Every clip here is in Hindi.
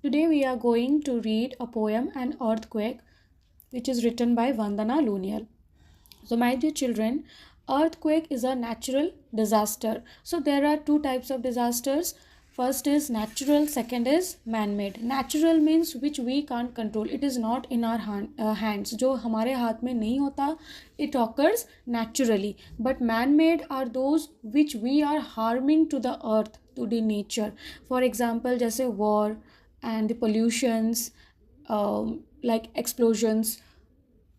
Today we are going to read a poem, An Earthquake, which is written by Vandana Lunial. So, my dear children, earthquake is a natural disaster. So, there are two types of disasters. First is natural, second is man-made. Natural means which we can't control. It is not in our hands. जो हमारे हाथ में नहीं होता, it occurs naturally. But man-made are those which we are harming to the earth, to the nature. For example, जैसे war and the pollutions, like explosions,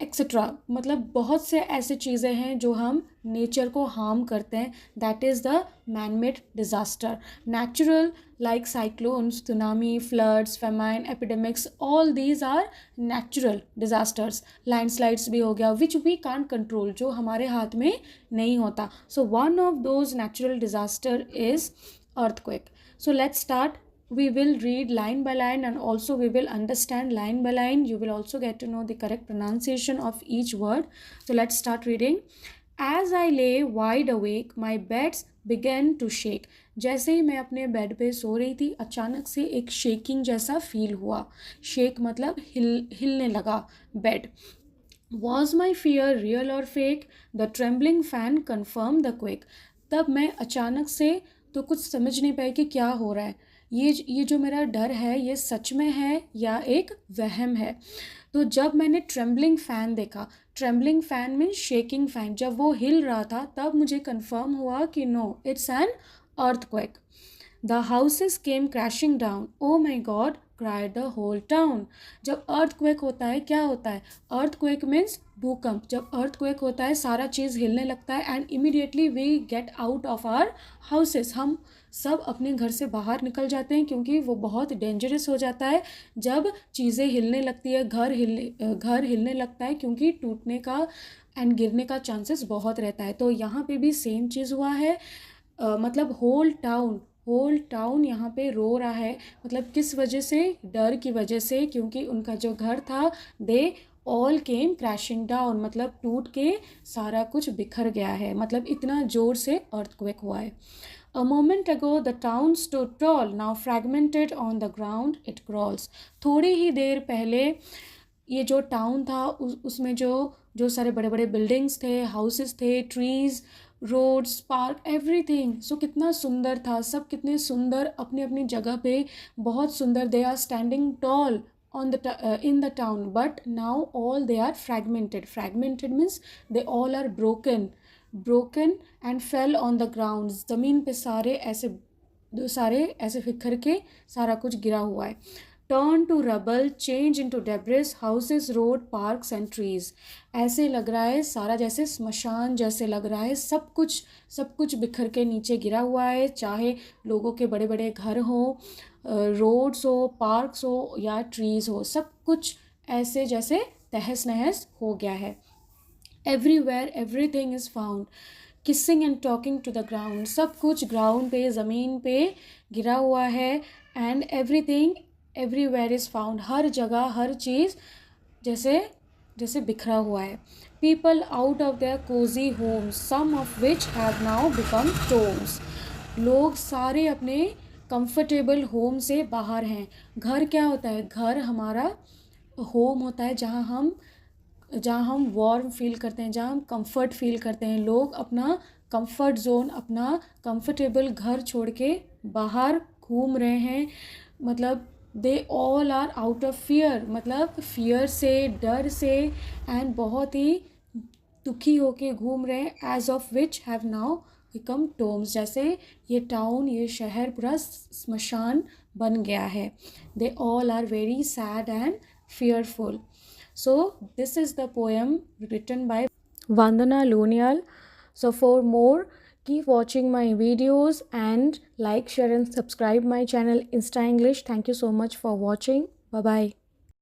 etcetera. मतलब बहुत से ऐसे चीज़ें हैं जो हम नेचर को हार्म करते हैं. That is the man made disaster. Natural like cyclones, tsunami, floods, famine, epidemics, all these are natural disasters. Landslides भी हो गया, विच वी कांट कंट्रोल, जो हमारे हाथ में नहीं होता. So one of those natural disaster is earthquake. So let's start. We will read line by line and also we will understand line by line. You will also get to know the correct pronunciation of each word. So let's start reading. As I lay wide awake, my beds began to shake. जैसे ही मैं अपने बेड पे सो रही थी, अचानक से एक शेकिंग जैसा फील हुआ. शेक मतलब हिलने लगा bed. Was my fear real or fake? The trembling fan confirmed the quake. तब मैं अचानक से तो कुछ समझ नहीं पाई कि क्या हो रहा है. ये जो मेरा डर है ये सच में है या एक वहम है. तो जब मैंने ट्रेम्बलिंग फ़ैन देखा, trembling fan mean shaking fan, जब वो हिल रहा था तब मुझे कंफर्म हुआ कि no, it's an earthquake. The houses came crashing down. Oh my god, cried the whole town. जब अर्थक्वेक होता है क्या होता है? अर्थक्वेक मीन्स भूकंप. जब अर्थक्वेक होता है सारा चीज़ हिलने लगता है and immediately we get out of our houses. हम सब अपने घर से बाहर निकल जाते हैं क्योंकि वो बहुत डेंजरस हो जाता है जब चीज़ें हिलने लगती है. घर हिलने लगता है क्योंकि टूटने का एंड गिरने का चांसेस बहुत रहता है. तो यहाँ पे भी सेम चीज़ हुआ है. मतलब होल टाउन यहाँ पे रो रहा है. मतलब किस वजह से? डर की वजह से, क्योंकि उनका जो घर था they all came crashing down, मतलब टूट के सारा कुछ बिखर गया है. मतलब इतना ज़ोर से अर्थक्वेक हुआ है. A moment ago the town stood tall, now fragmented on the ground it crawls. थोड़ी ही देर पहले ये जो टाउन था उसमें जो सारे बड़े बड़े बिल्डिंग्स थे, हाउसेस थे, ट्रीज़, रोड्स, पार्क, एवरीथिंग. सो कितना सुंदर था. सब कितने सुंदर अपनी अपनी जगह पे, बहुत सुंदर. They are standing tall on the in the town, but now all they are fragmented means they all are broken and fell on the ground. ज़मीन पे सारे ऐसे बिखर के सारा कुछ गिरा हुआ है. Turn to rubble, change into debris, houses, road, parks and trees. ऐसे लग रहा है सारा जैसे स्मशान जैसे लग रहा है. सब कुछ बिखर के नीचे गिरा हुआ है. चाहे लोगों के बड़े बड़े घर हो, रोड्स हो, पार्क्स हो या ट्रीज़ हो, सब कुछ ऐसे जैसे तहस नहस हो गया है. Everywhere everything is found, kissing and talking to the ground. सब कुछ ग्राउंड पे, ज़मीन पे गिरा हुआ है. And everything everywhere is found, हर जगह हर चीज़ जैसे बिखरा हुआ है. People out of their cosy homes, some of which have now become tombs. लोग सारे अपने कंफर्टेबल होम से बाहर हैं. घर क्या होता है? घर हमारा होम होता है जहाँ हम वार्म फील करते हैं, जहाँ हम कंफर्ट फील करते हैं. लोग अपना कंफर्ट जोन, अपना कंफर्टेबल घर छोड़ के बाहर घूम रहे हैं. मतलब they all are out of fear, मतलब फियर से, डर से एंड बहुत ही दुखी होके घूम रहे हैं. As of which have now become tombs, जैसे ये टाउन, ये शहर पूरा स्मशान बन गया है. They all are very sad and fearful. So this is the poem written by Vandana Lunial. So for more, keep watching my videos and like, share and subscribe my channel Insta English. Thank you so much for watching. Bye bye.